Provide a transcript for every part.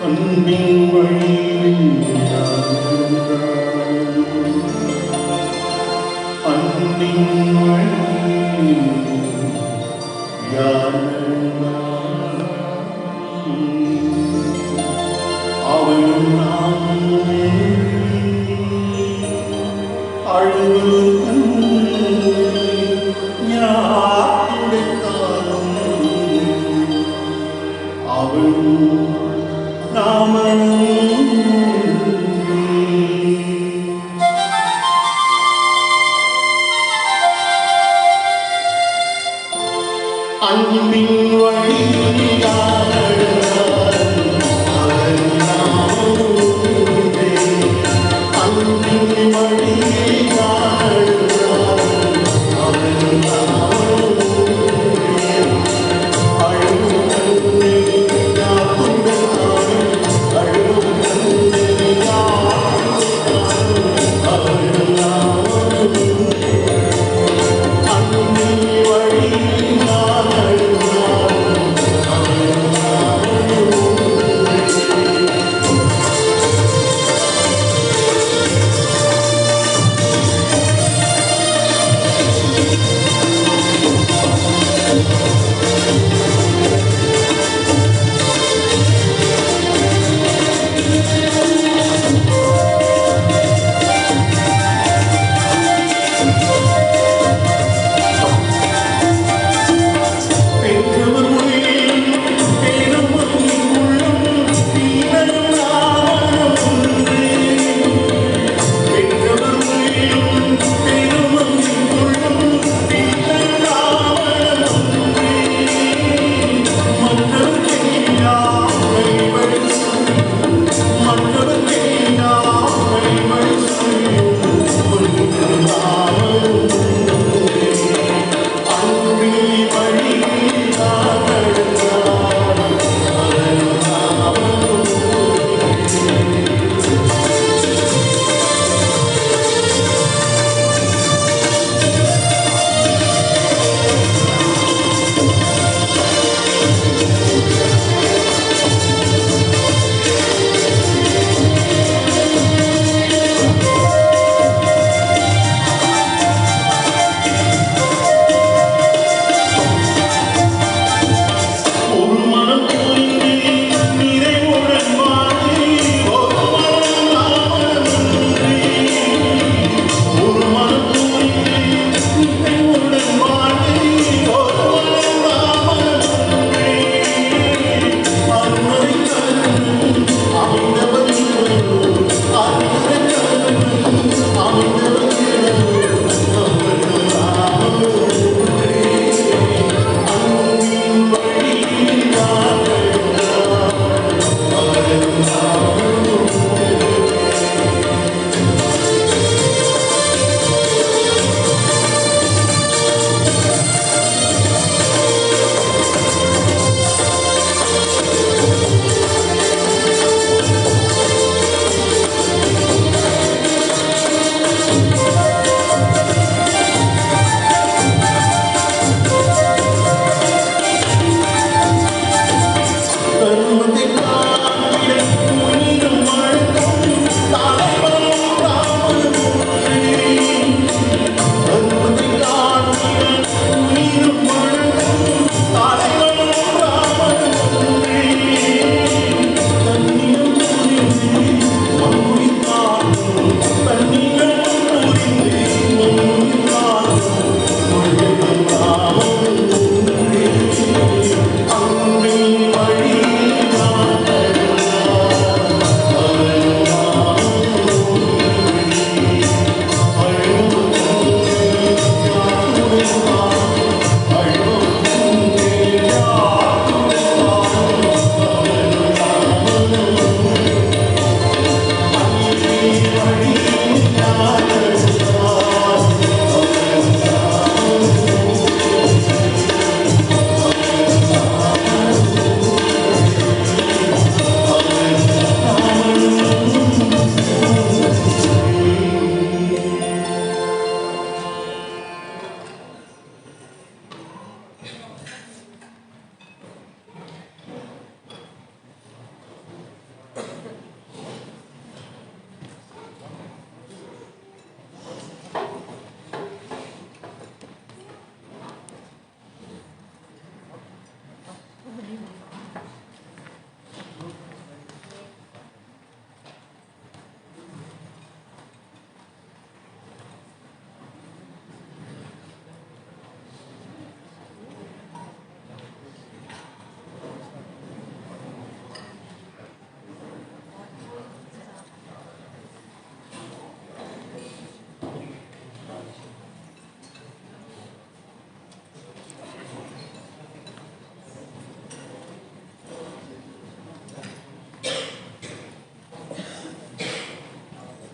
அன்பின் வழியில் அன்பின் வழியில் அவள் அன்பின் வழியில்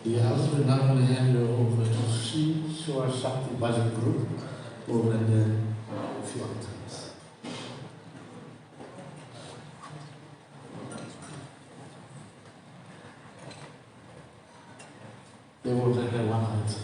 The house will now hand over to Shri Shakti Bhajan Group over there a few times. They will take their one hand.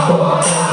Oh,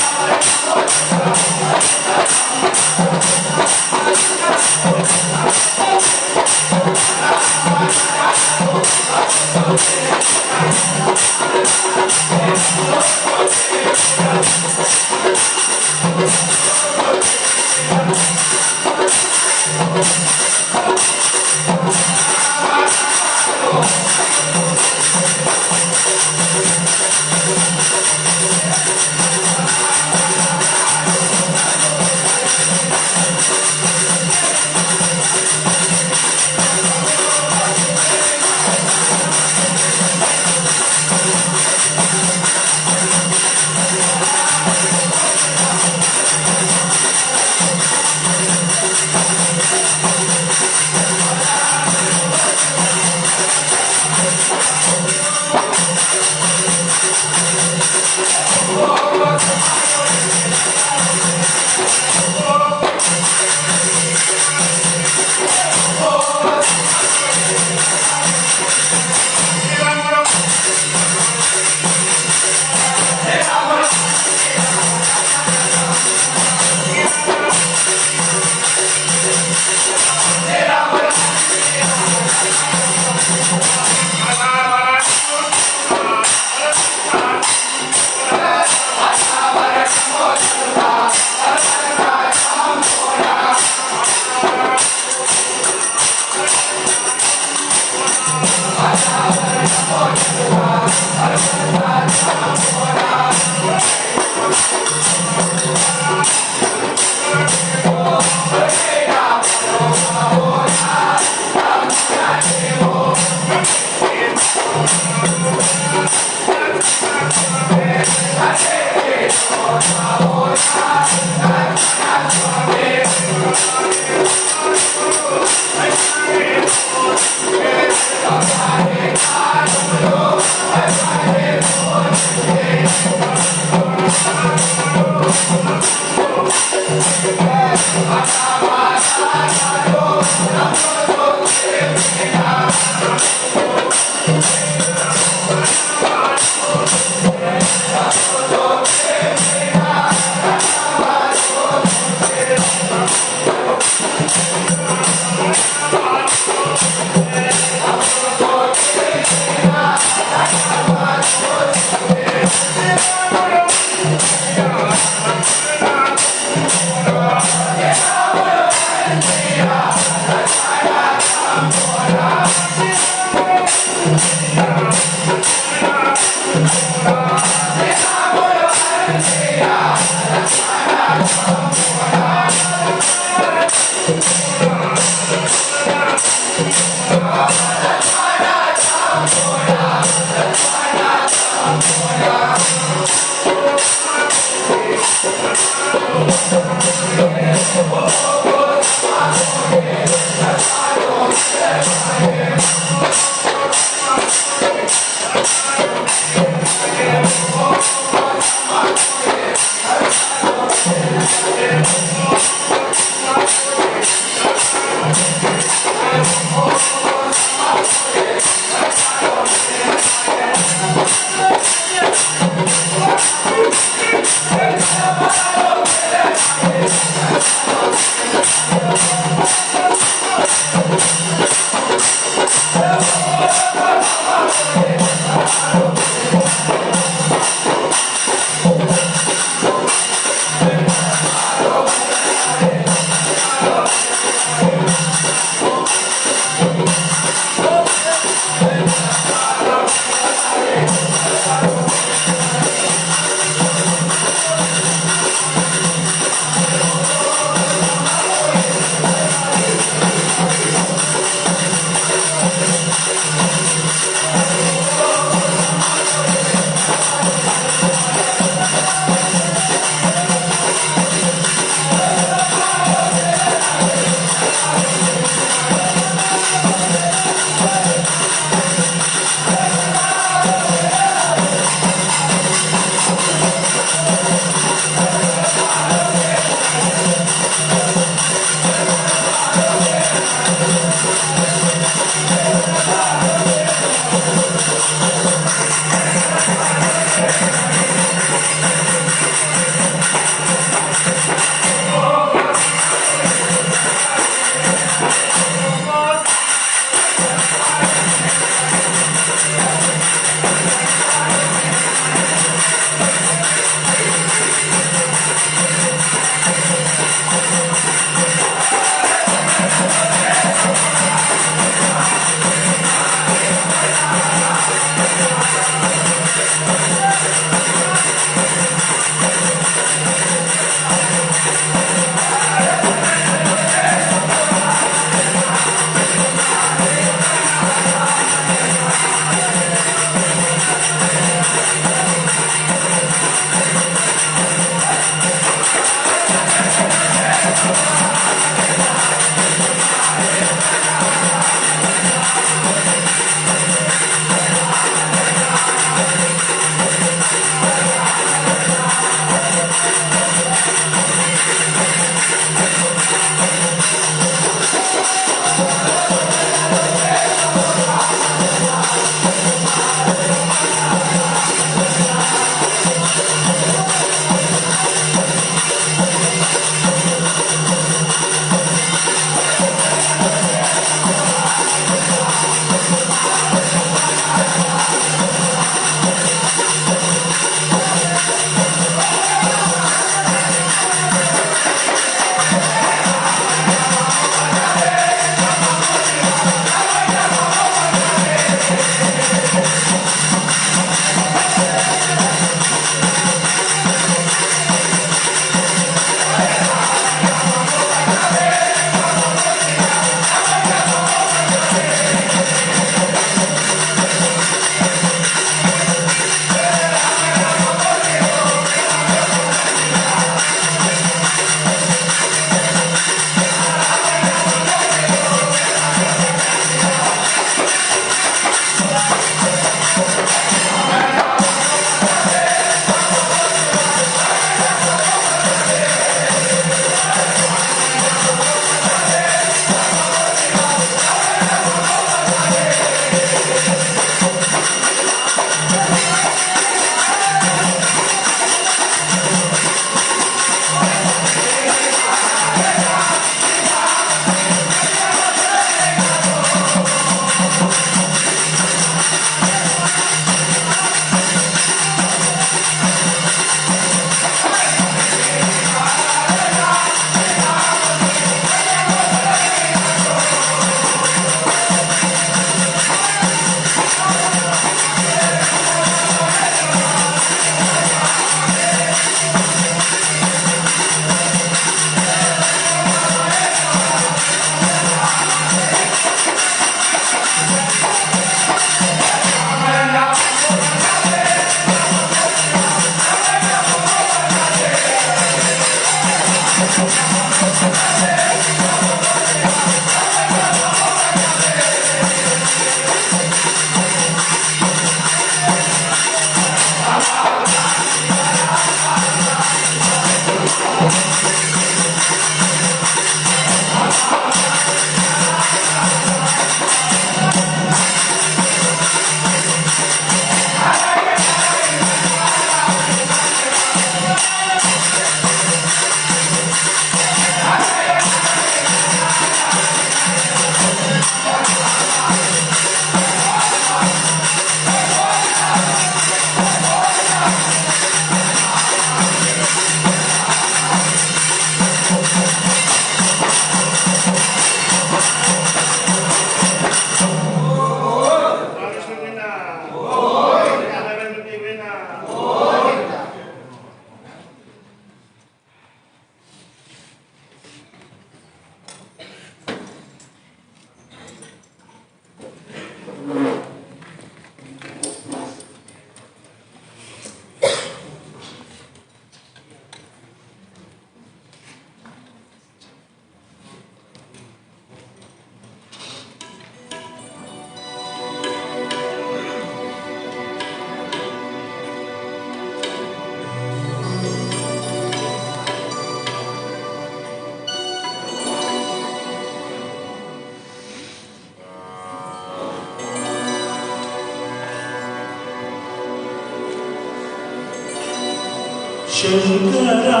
Shankara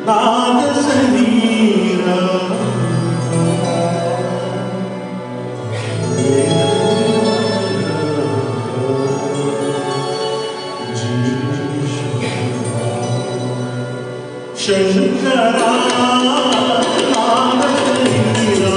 Nada Sarira Shankara Nada Sarira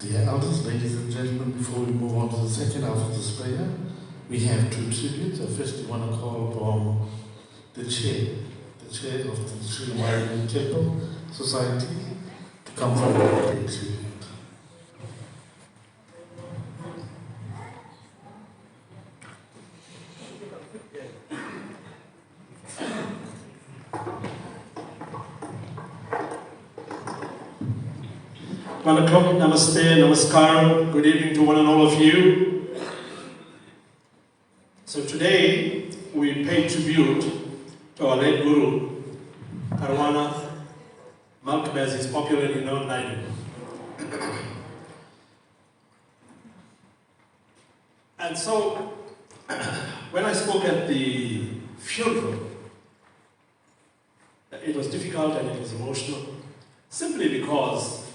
Dear elders, ladies and gentlemen, before we move on to the second half of this prayer, we have two tributes. I firstly want to call upon the chair of the Shri Mariamman Temple Society, to come forward and pay tribute. Malcom, Namaste, Namaskaram, good evening to one and all of you. So today we pay tribute to our late Guru, Malcom, as is popularly known, Naidoo. And so when I spoke at the funeral, it was difficult and it was emotional, simply because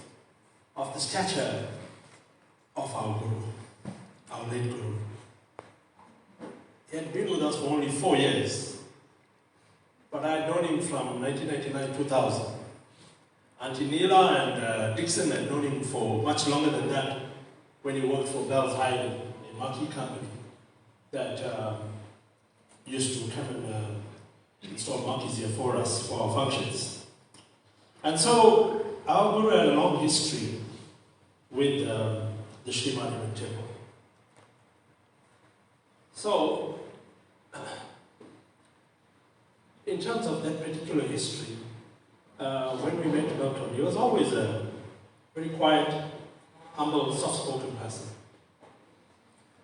of the stature of our Guru, our late Guru. He had been with us for only 4 years, but I had known him from 1999-2000. Auntie Neela and Dixon had known him for much longer than that when he worked for Bell's Island, a marquee company that used to come and install monkeys here for us, for our functions. And so our Guru had a long history with the Shri Mariamman Temple. So, in terms of that particular history, when we met Malcom, he was always a very quiet, humble, soft-spoken person.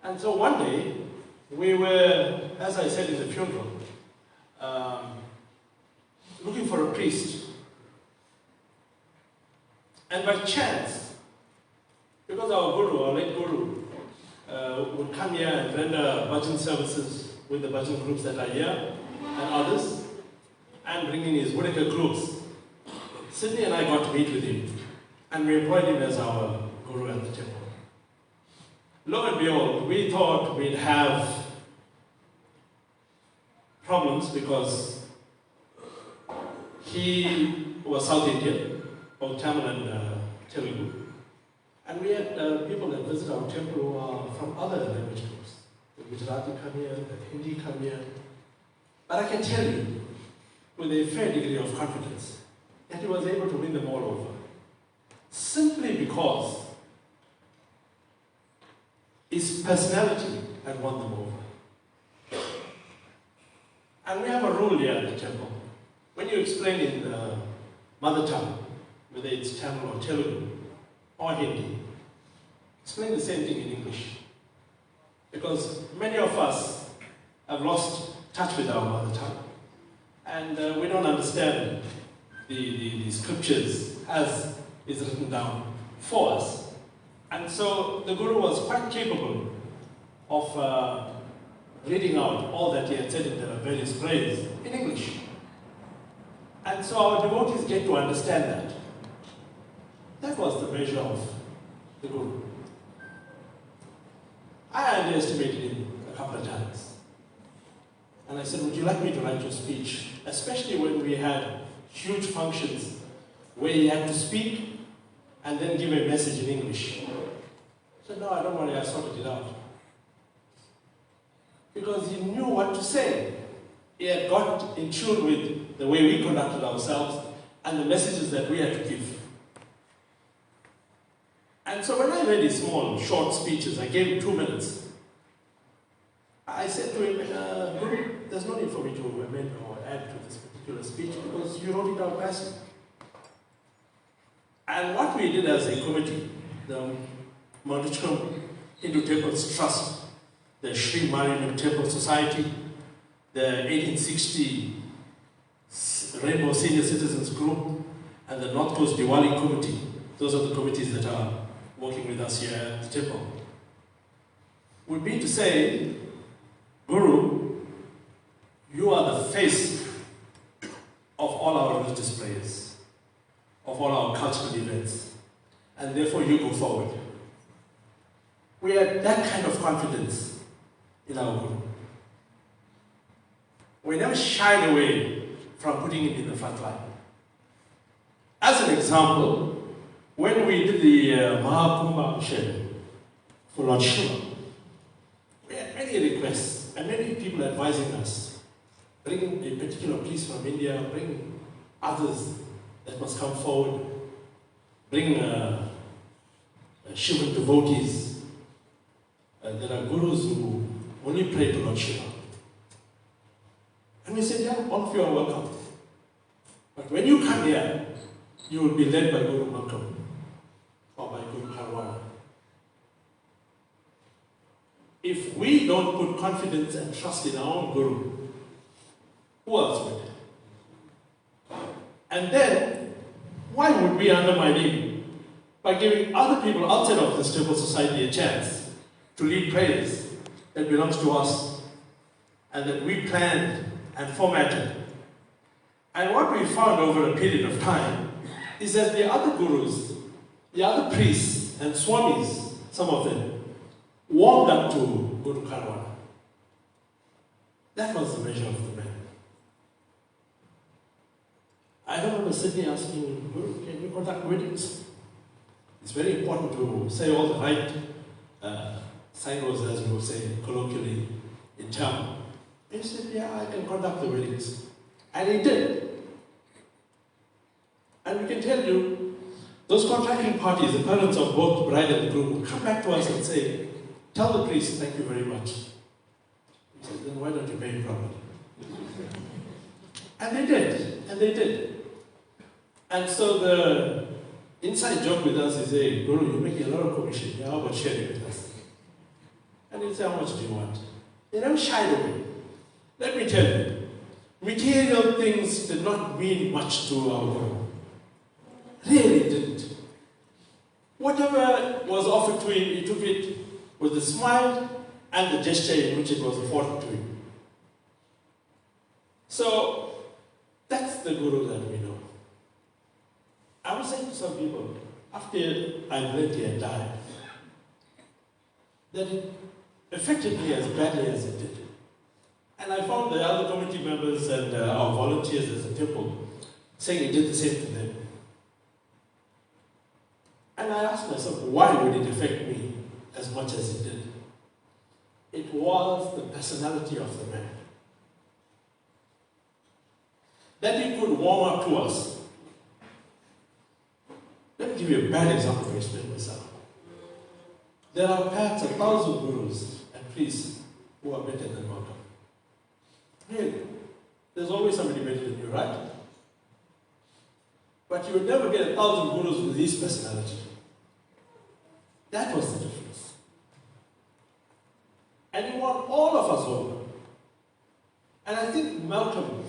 And so one day, we were, as I said in the funeral, looking for a priest. And by chance, because our Guru, our late Guru, would come here and render bhajan services with the bhajan groups that are here and others, and bring in his Woodacre groups, Sydney and I got to meet with him, and we employed him as our Guru at the temple. Lo and behold, we thought we'd have problems because he was South Indian, both Tamil and Telugu. And we had people that visit our temple who are from other language groups. The Gujarati come here, the Hindi come here. But I can tell you, with a fair degree of confidence, that he was able to win them all over. Simply because his personality had won them over. And we have a rule here at the temple. When you explain in the mother tongue, whether it's Tamil or Telugu or Hindi, explain the same thing in English. Because many of us have lost touch with our mother tongue. And we don't understand the scriptures as is written down for us. And so the Guru was quite capable of reading out all that he had said in the various prayers in English. And so our devotees get to understand that. That was the measure of the Guru. I underestimated him a couple of times. And I said, would you like me to write your speech? Especially when we had huge functions where he had to speak and then give a message in English. I said, no, I don't worry, I sorted it out. Because he knew what to say. He had got in tune with the way we conducted ourselves and the messages that we had to give. And so when I read his small, short speeches, I gave him 2 minutes. I said to him, Guru, there's no need for me to amend or add to this particular speech because you wrote it out nicely. And what we did as a committee, the Malcom Hindu Temples Trust, the Shri Mariamman Temple Society, the 1860 Rainbow Senior Citizens Group, and the North Coast Diwali Committee. Those are the committees that are working with us here at the temple. Would be to say, Guru, you are the face of all our religious prayers, of all our cultural events, and therefore you go forward. We had that kind of confidence in our Guru. We never shied away from putting him in the front line. As an example, when we did the Mahakumbha for Lord Shiva, we had many requests and many people advising us, bring a particular priest from India, bring others that must come forward, bring Shivan devotees. There are gurus who only pray to Lord Shiva. And we said, yeah, all of you are welcome. But when you come here, you will be led by Guru Malcom or by Guru Karwana. If we don't put confidence and trust in our own Guru, who else would? And then, why would we undermine him by giving other people outside of this temple society a chance to lead prayers that belongs to us and that we planned and formatted? And what we found over a period of time is that the other gurus, the other priests and swamis, some of them, warmed up to Guru Karwana. That was the measure of the man. I remember Sydney asking, Guru, can you conduct weddings? It's very important to say all the right signals, as we would say colloquially in town. He said, yeah, I can conduct the weddings. And he did. And we can tell you, those contracting parties, the parents of both the bride and the groom, would come back to us and say, tell the priest, thank you very much. He said, then why don't you pay him properly? And they did, and they did. And so the inside joke with us is, hey, Guru, you're making a lot of commission. Yeah, how about sharing with us? And he'd say, how much do you want? They never shied away. Let me tell you, material things did not mean much to our Guru. Really didn't. Whatever was offered to him, he took it with a smile and the gesture in which it was afforded to him. So, that's the Guru that we know. I was saying to some people, after I went here and died, that it affected me as badly as it did. And I found the other committee members and our volunteers as a temple saying it did the same to them. And I asked myself, why would it affect me as much as it did? It was the personality of the man. That he could warm up to us. Let me give you a bad example to explain myself. There are perhaps 1,000 gurus and priests who are better than Malcom. Really. There's always somebody better than you, right? But you would never get 1,000 gurus with his personality. That was the difference. And he won all of us over. And I think Malcom,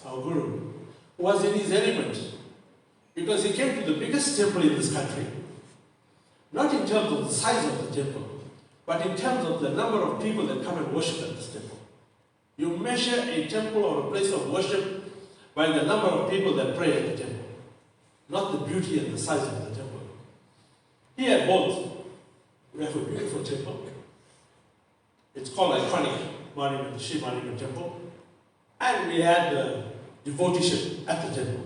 our guru, was in his element because he came to the biggest temple in this country. Not in terms of the size of the temple, but in terms of the number of people that come and worship at this temple. You measure a temple or a place of worship by the number of people that pray at the temple, not the beauty and the size of the temple. He had both. We have a beautiful temple. It's called iconic Mariamman, the Shri Mariamman temple. And we had devoteship at the temple.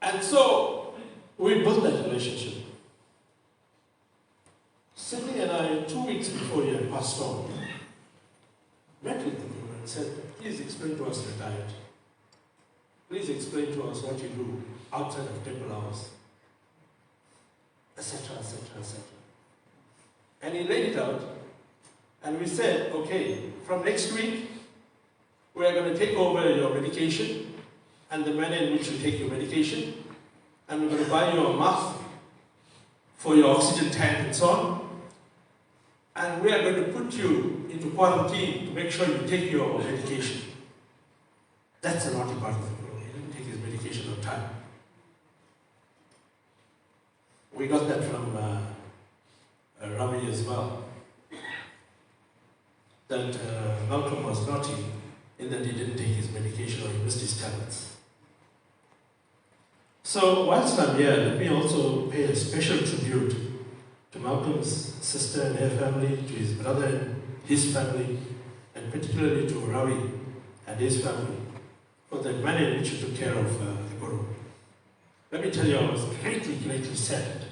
And so we built that relationship. Sydney and I, 2 weeks before he had passed on, met with the Guru and said, please explain to us your diet. Please explain to us what you do outside of temple hours, etc., etc., etc. And he laid it out, and we said, okay, from next week, we are going to take over your medication and the manner in which you take your medication, and we're going to buy you a mask for your oxygen tank and so on, and we are going to put you into quarantine to make sure you take your medication. That's the naughty part of the Guru. He didn't take his medication on time. We got that from Ravi as well. That Malcom was naughty in that he didn't take his medication or he missed his tablets. So whilst I'm here, let me also pay a special tribute to Malcolm's sister and her family, to his brother and his family, and particularly to Ravi and his family, for the manner in which he took care of the Guru. Let me tell you, I was greatly, greatly saddened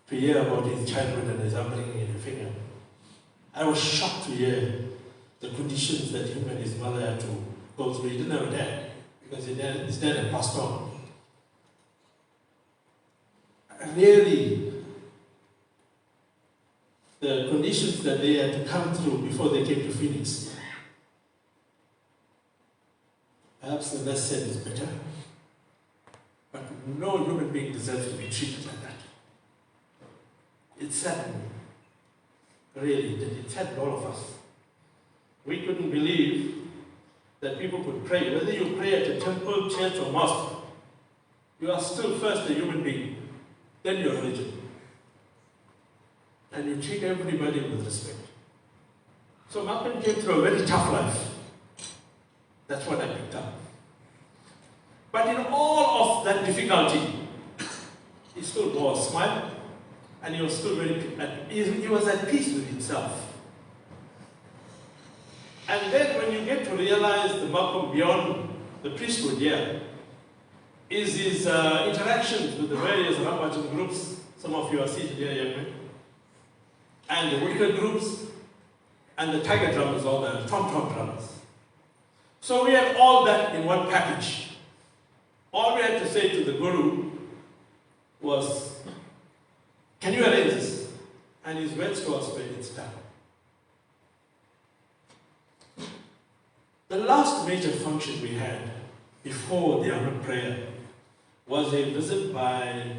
to hear about his childhood and his upbringing in Finger. I was shocked to hear the conditions that him and his mother had to go through. He didn't have a dad, because his dad had passed on. Really, the conditions that they had to come through before they came to Phoenix. Perhaps the less said is better. But no human being deserves to be treated like that. It saddened me. Really, it saddened all of us. We couldn't believe that people could pray. Whether you pray at a temple, church, or mosque, you are still first a human being, then your religion. And you treat everybody with respect. So Malcom came through a very tough life. That's what I picked up. But in all of that difficulty, he still bore a smile, and he was still he was at peace with himself. And then when you get to realize the Malcom beyond the priesthood here, is his interactions with the various Ramachan groups. Some of you are seated here, young men. And the Woodcut groups, and the Tiger drummers, all the tom-tom drummers. So we had all that in one package. All we had to say to the Guru was, can you arrange this? And his words to us were, it's done. The last major function we had before the Amrit prayer was a visit by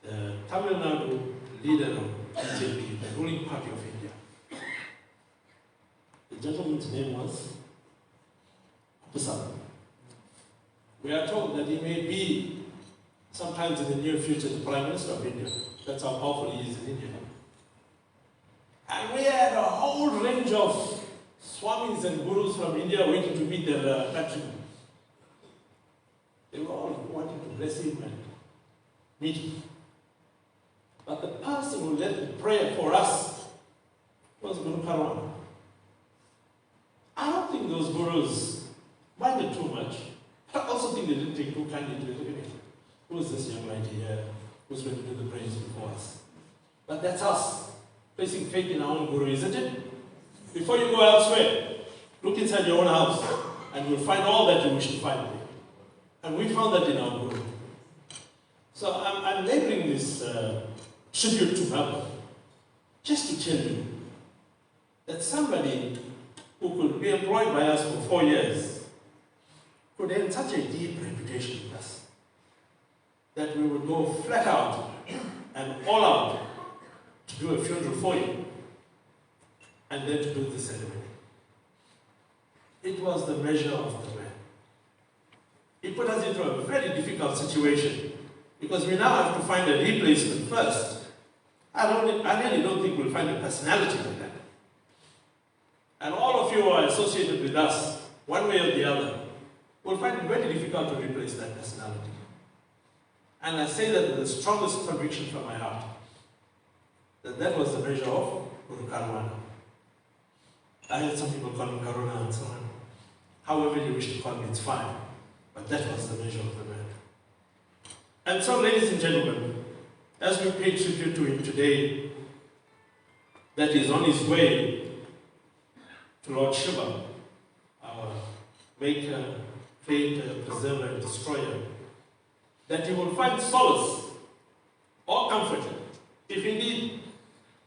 the Tamil Nadu leader of BJP, the ruling party of India. The gentleman's name was Pusala. We are told that he may be, sometimes in the near future, the Prime Minister of India. That's how powerful he is in India. And we had a whole range of Swamis and Gurus from India waiting to meet their countrymen. They were all wanting to bless him and meet him. But the person who led the prayer for us was Guru Karwana. I don't think those gurus minded too much. I also think they didn't take too kindly to it. Who is this young lady here who's going to do the prayers before us? But that's us, placing faith in our own Guru, isn't it? Before you go elsewhere, look inside your own house and you'll find all that you wish to find there. And we found that in our Guru. So I'm labeling this tribute to Malcom just to tell you that somebody who could be employed by us for 4 years could have such a deep reputation with us that we would go flat out and all out to do a funeral for him and then to do the ceremony. It was the measure of the man. It put us into a very difficult situation because we now have to find a replacement first. I really don't think we'll find a personality like that. And all of you who are associated with us, one way or the other, will find it very difficult to replace that personality. And I say that with the strongest conviction from my heart, that was the measure of Guru Karwana. I heard some people call him Karuna and so on. However you wish to call me, it's fine. But that was the measure of the man. And so, ladies and gentlemen, as we pay tribute to him today, that is on his way to Lord Shiva, our maker, creator, preserver, and destroyer, that he will find solace or comfort, if indeed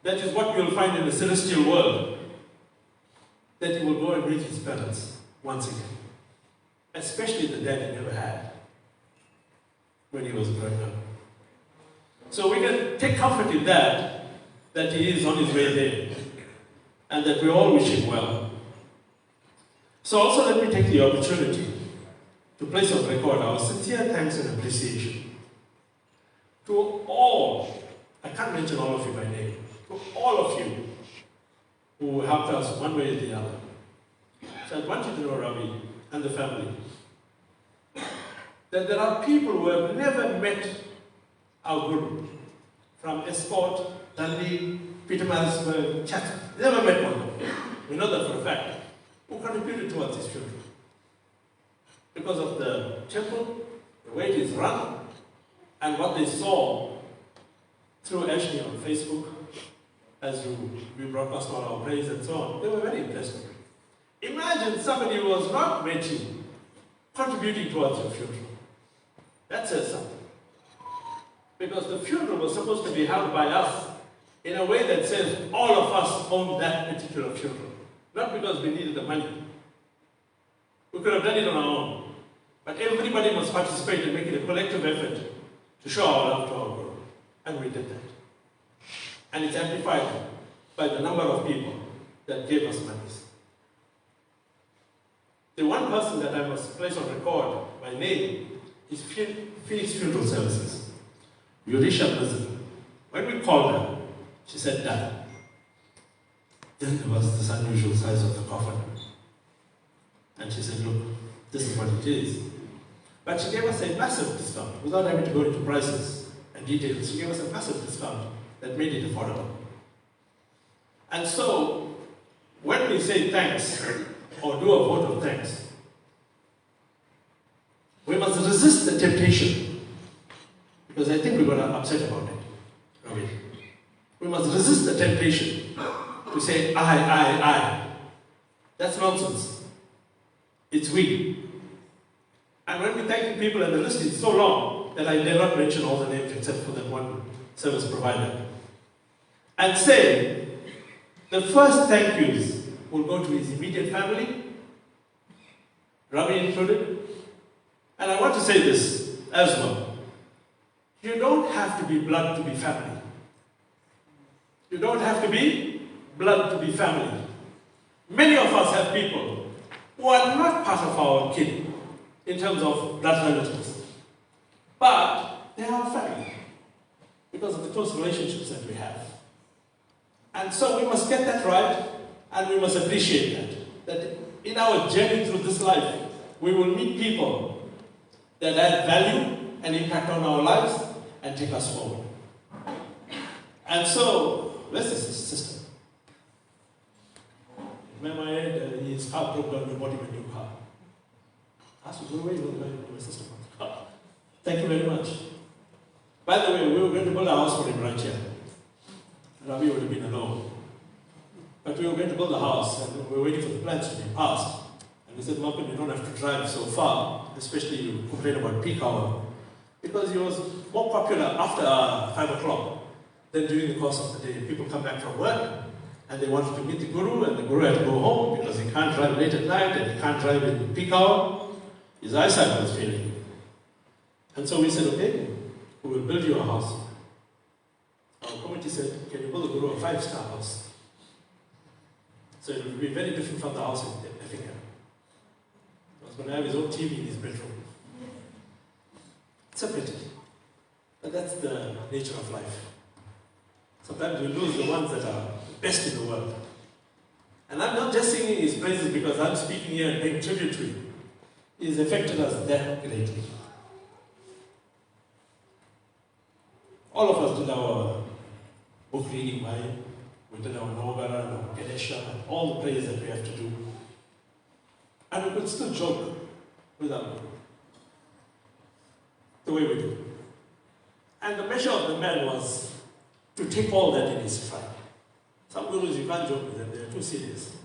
that is what we will find in the celestial world, that he will go and meet his parents once again, especially the dad he never had when he was growing up. So we can take comfort in that he is on his way there, and that we all wish him well. So also let me take the opportunity to place on record our sincere thanks and appreciation to all, I can't mention all of you by name, to all of you who helped us one way or the other. So I want you to know, Ravi and the family, that there are people who have never met our Guru, from Escort, Dundee, Pietermaritzburg, Chatham, never met one. We know that for a fact, who contributed towards his funeral. Because of the temple, the way it is run, and what they saw through Ashley on Facebook, as we broadcast all our praise and so on, they were very impressed with it. Imagine somebody who was not mentioned contributing towards your funeral. That says something. Because the funeral was supposed to be held by us in a way that says all of us own that particular funeral. Not because we needed the money. We could have done it on our own. But everybody must participate and make it a collective effort to show our love to our Guru. And we did that. And it's amplified by the number of people that gave us monies. The one person that I must place on record by name is Phoenix Funeral Services. Yurisha Prison. When we called her, she said, "Dad." Then there was this unusual size of the coffin. And she said, "Look, this is what it is." But she gave us a massive discount, without having to go into prices and details. She gave us a massive discount that made it affordable. And so, when we say thanks, or do a vote of thanks, we must resist the temptation, because I think we're going to upset about it. Okay. We must resist the temptation to say, I. That's nonsense. It's we. And when we thank people, and the list is so long that I dare not mention all the names except for that one service provider, and say, the first thank yous will go to his immediate family, Ravi included. And I want to say this as well. You don't have to be blood to be family. You don't have to be blood to be family. Many of us have people who are not part of our kin in terms of blood relatives, but they are our family because of the close relationships that we have. And so we must get that right, and we must appreciate that in our journey through this life, we will meet people that add value and impact on our lives and take us forward. And so, where's the sister? Remember, his car broke down, we bought him a new car. Ask me, where will my sister come? Thank you very much. By the way, we were going to build a house for him right here. Ravi would have been alone. But we were going to build a house, and we were waiting for the plans to be passed. And we said, Malcom, you don't have to drive so far, especially you complain about peak hour, because he was more popular after 5 o'clock than during the course of the day. People come back from work, and they wanted to meet the Guru, and the Guru had to go home because he can't drive late at night, and he can't drive in peak hour. His eyesight was failing. And so we said, okay, we will build you a house. Our committee said, can you build a Guru a 5-star house? So it would be very different from the house in Effingham. He was going to have his own TV in his bedroom. It's a pity. But that's the nature of life. Sometimes we lose the ones that are the best in the world. And I'm not just singing his praises because I'm speaking here and paying tribute to him. He's affected us that greatly. All of us did our book reading by him. We did our Navagara and our Ganesha and all the prayers that we have to do. And we could still joke with our Guru the way we do. And the measure of the man was to take all that in his stride. Some gurus you can't joke with them, they're too serious,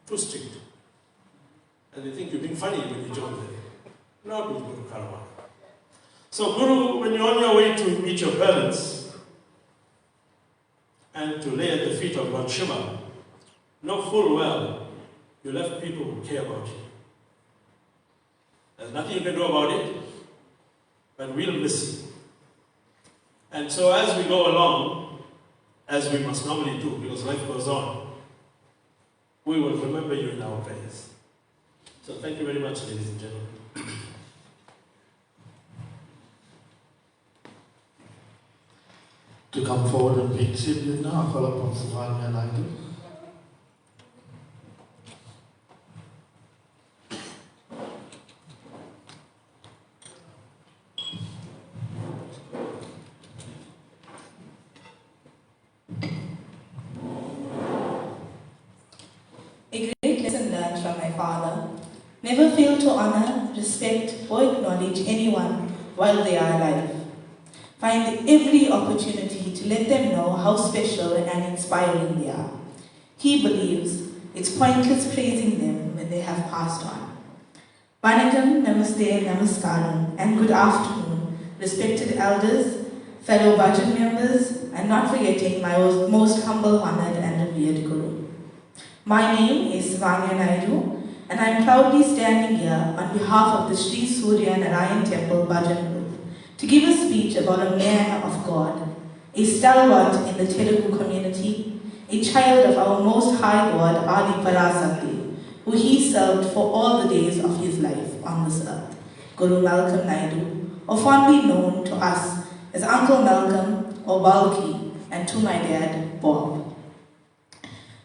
too strict. And they think you're being funny when you joke with them. Not with Guru Karma. So Guru, when you're on your way to meet your parents and to lay at the feet of Lord Shiva, know full well you left people who care about you. There's nothing you can do about it, but we'll miss you. And so as we go along, as we must normally do, because life goes on, we will remember you in our prayers. So thank you very much, ladies and gentlemen. To come forward and pay tribute now, I call upon Mariamman Naidoo. A great lesson learned from my father. Never fail to honor, respect, or acknowledge anyone while they are alive. Find every opportunity to let them know how special and inspiring they are. He believes it's pointless praising them when they have passed on. Vanakkam, Namaste, Namaskaram, and good afternoon, respected elders, fellow Bhajan members, and not forgetting my most humble, honored, and revered Guru. My name is Malcom Naidoo, and I am proudly standing here on behalf of the Shri Surya Narayan Temple Bhajan Group to give a speech about a man of God, a stalwart in the Telugu community, a child of our Most High God, Adi Parasakti, who he served for all the days of his life on this earth, Guru Malcom Naidoo, or fondly known to us as Uncle Malcolm or Balki, and to my dad, Bob.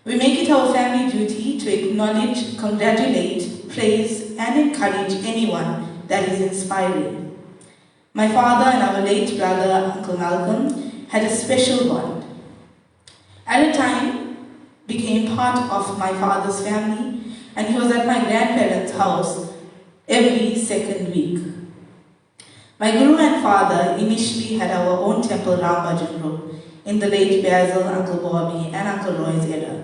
We make it our family duty to acknowledge, congratulate, praise, and encourage anyone that is inspiring. My father and our late brother, Uncle Malcolm, had a special bond. At a time, became part of my father's family, and he was at my grandparents' house every second week. My Guru and father initially had our own temple Ram Bhajan group in the late Basil, Uncle Bobby, and Uncle Roy's era.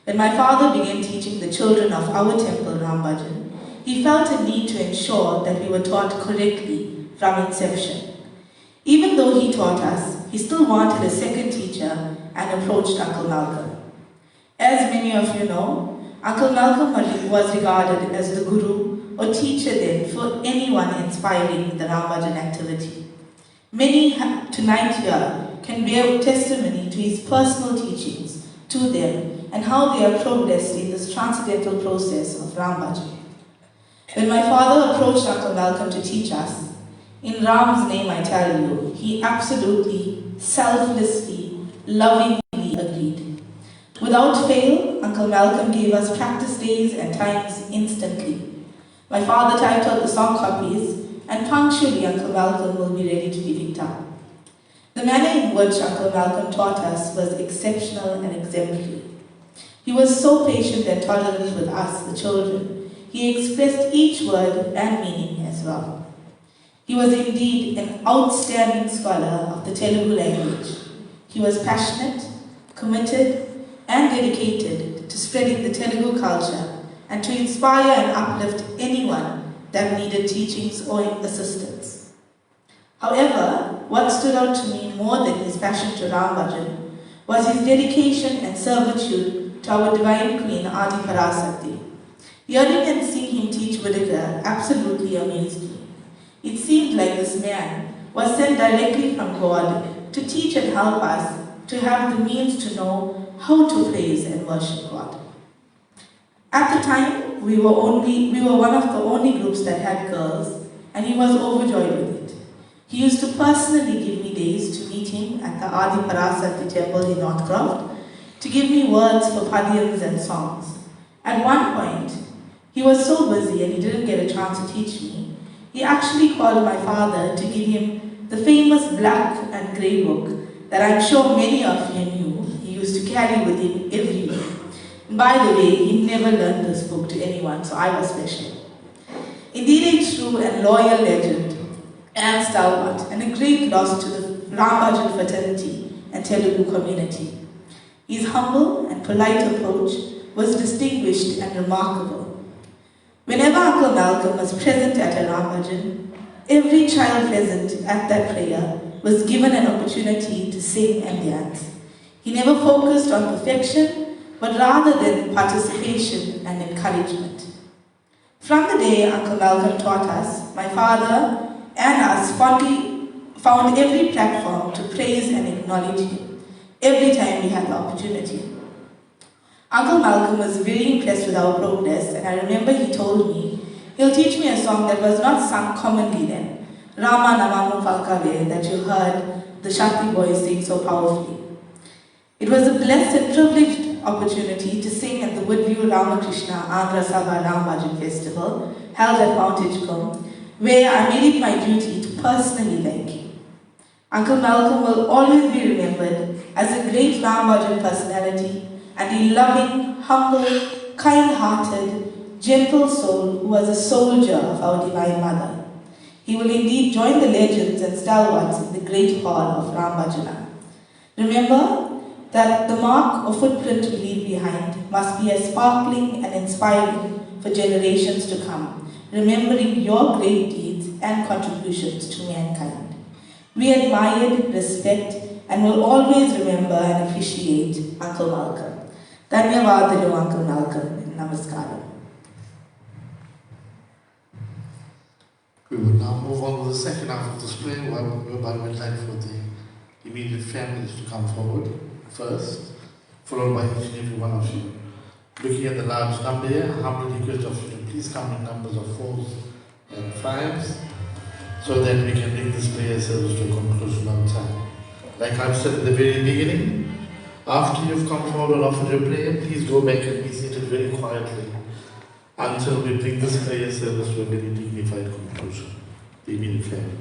When my father began teaching the children of our temple Ram Bhajan, he felt a need to ensure that we were taught correctly from inception. Even though he taught us, he still wanted a second teacher and approached Uncle Malcolm. As many of you know, Uncle Malcolm was regarded as the guru or teacher then for anyone inspiring the Ram Bhajan activity. Many tonight here can bear testimony to his personal teachings to them and how they have progressed in this transcendental process of Ram Bhajan. When my father approached Uncle Malcolm to teach us, in Ram's name I tell you, he absolutely, selflessly, lovingly agreed. Without fail, Uncle Malcolm gave us practice days and times instantly. My father typed out the song copies, and punctually Uncle Malcolm will be ready to be picked up. The manner in which Uncle Malcolm taught us was exceptional and exemplary. He was so patient and tolerant with us, the children. He expressed each word and meaning as well. He was indeed an outstanding scholar of the Telugu language. He was passionate, committed, and dedicated to spreading the Telugu culture and to inspire and uplift anyone that needed teachings or assistance. However, what stood out to me more than his passion to Ram Bhajan was his dedication and servitude to our Divine Queen Adi Parasakti. Hearing and seeing him teach Vidika absolutely amazed me. It seemed like this man was sent directly from God to teach and help us to have the means to know how to praise and worship God. At the time, we were one of the only groups that had girls, and he was overjoyed with it. He used to personally give me days to meet him at the Adi Parasakti temple in Northcroft to give me words for padyams and songs. At one point, he was so busy and he didn't get a chance to teach me. He actually called my father to give him the famous black and grey book that I'm sure many of you knew he used to carry with him everywhere. By the way, he never learned this book to anyone, so I was special. Indeed, a true and loyal legend and stalwart, and a great loss to the Ram Bhajan fraternity and Telugu community. His humble and polite approach was distinguished and remarkable. Whenever Uncle Malcolm was present at a Ram Bhajan, every child present at that prayer was given an opportunity to sing and dance. He never focused on perfection, but rather than participation and encouragement. From the day Uncle Malcolm taught us, my father and us fondly found every platform to praise and acknowledge him, every time we had the opportunity. Uncle Malcolm was very impressed with our progress, and I remember he told me he'll teach me a song that was not sung commonly then, Rama Namamu Falkave, that you heard the Shakti boys sing so powerfully. It was a blessed and privileged opportunity to sing at the Woodview Ramakrishna Andhra Sabha Ram Bhajan Festival held at Mount Hitchcombe, where I made it my duty to personally thank him. Uncle Malcolm will always be remembered as a great Ram Bhajan personality and a loving, humble, kind-hearted, gentle soul who was a soldier of our Divine Mother. He will indeed join the legends and stalwarts in the great hall of Rambajana. Remember that the mark or footprint we leave behind must be as sparkling and inspiring for generations to come, remembering your great deeds and contributions to mankind. We admired, respect, and will always remember and appreciate Uncle Malcom. Dhanyavadalu, Uncle Malcom. Namaskaram. We will now move on to the second half of the display, whereby we'd like for the immediate families to come forward first, followed by each and every one of you. Looking at the large number here, I humbly request of you to please come in numbers of 4s and 5s, so that we can bring this prayer service to a conclusion on time. Like I've said at the very beginning, after you've come forward and offered your prayer, please go back and be seated very quietly until we bring this prayer service to a very dignified conclusion. The immediate family.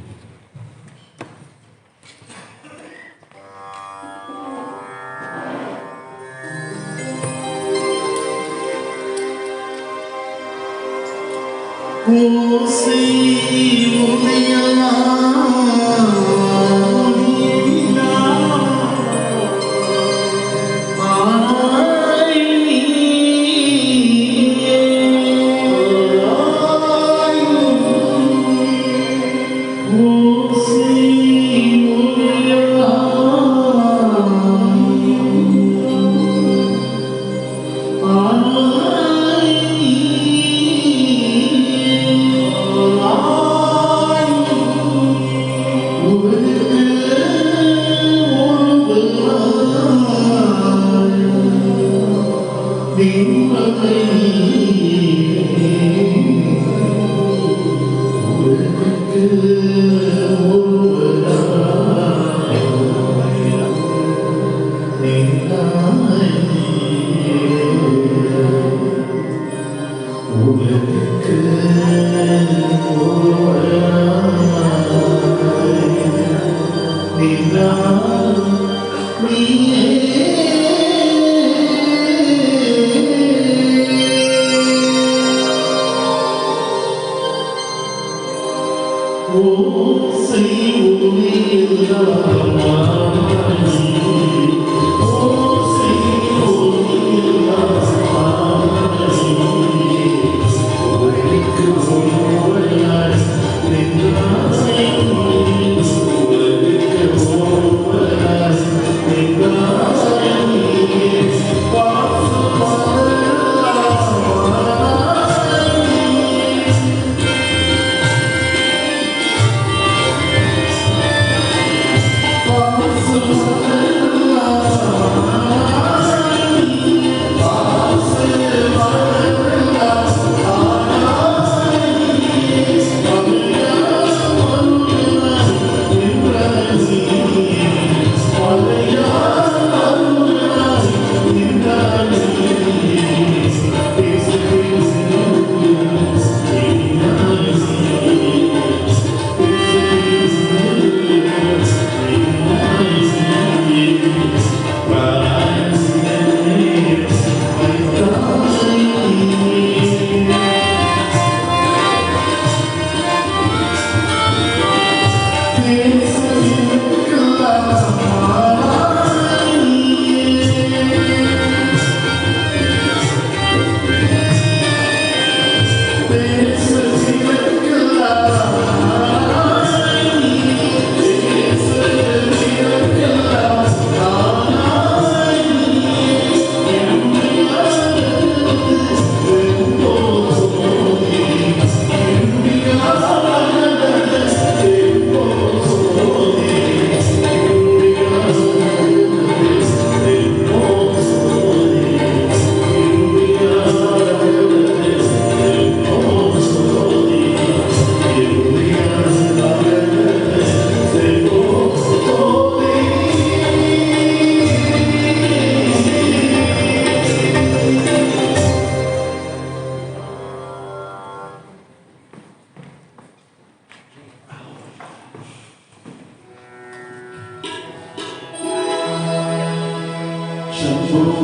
Shambho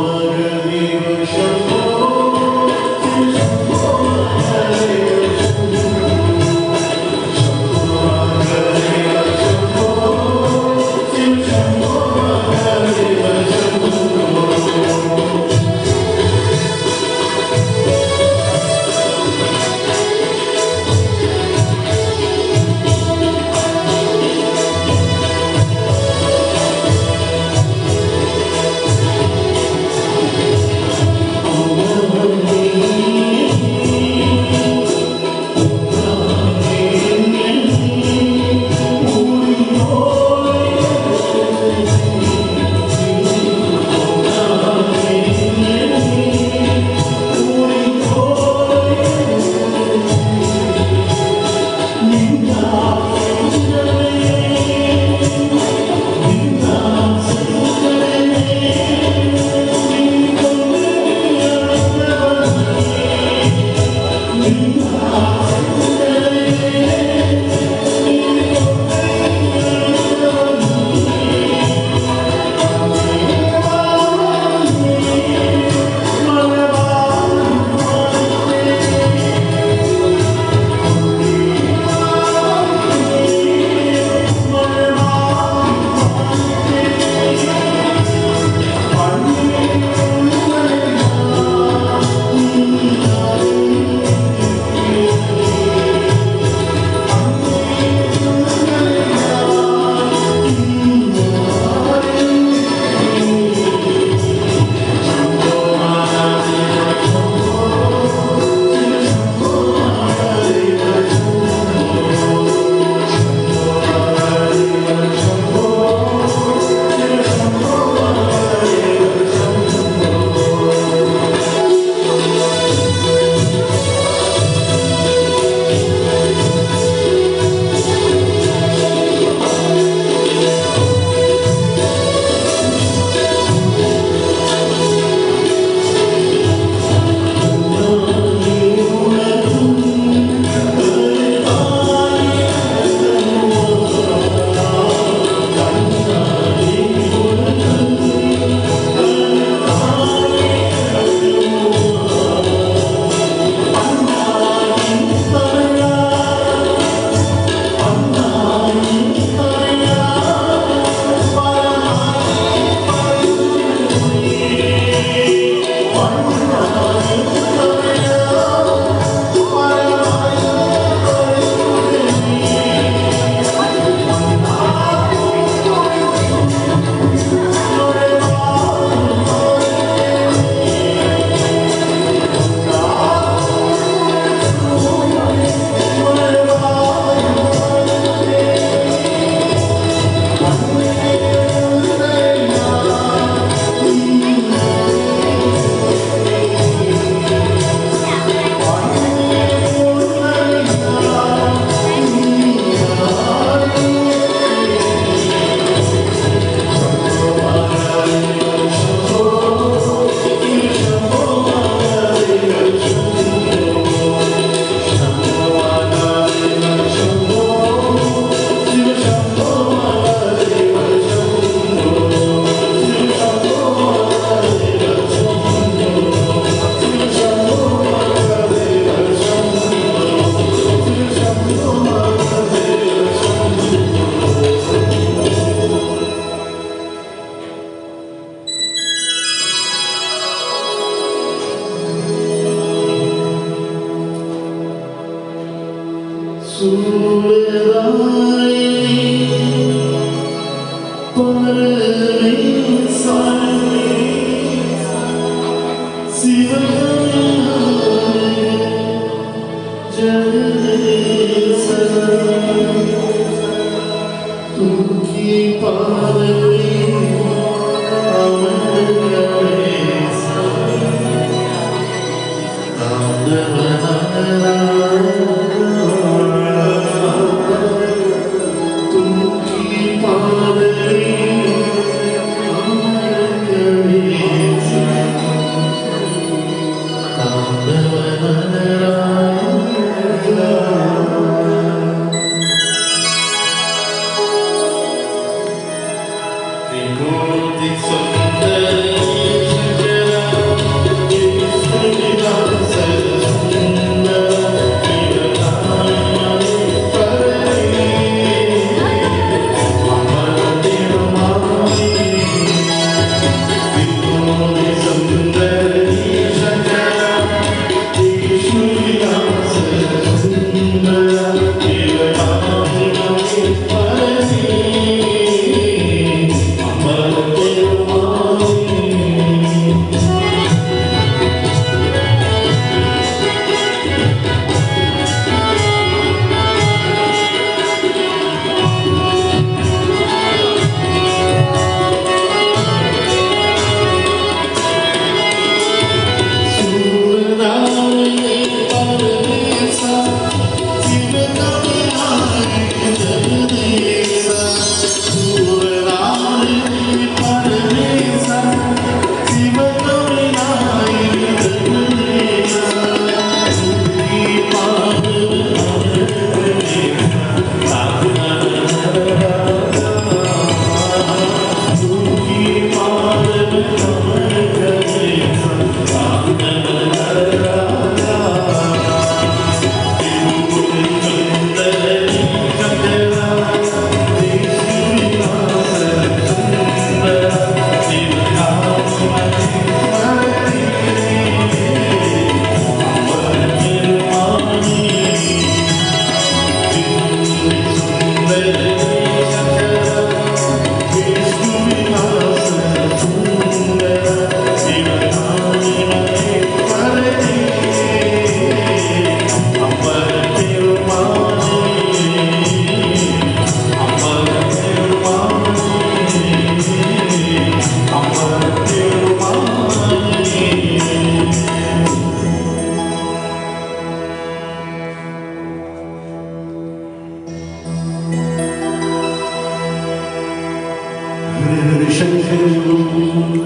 Shri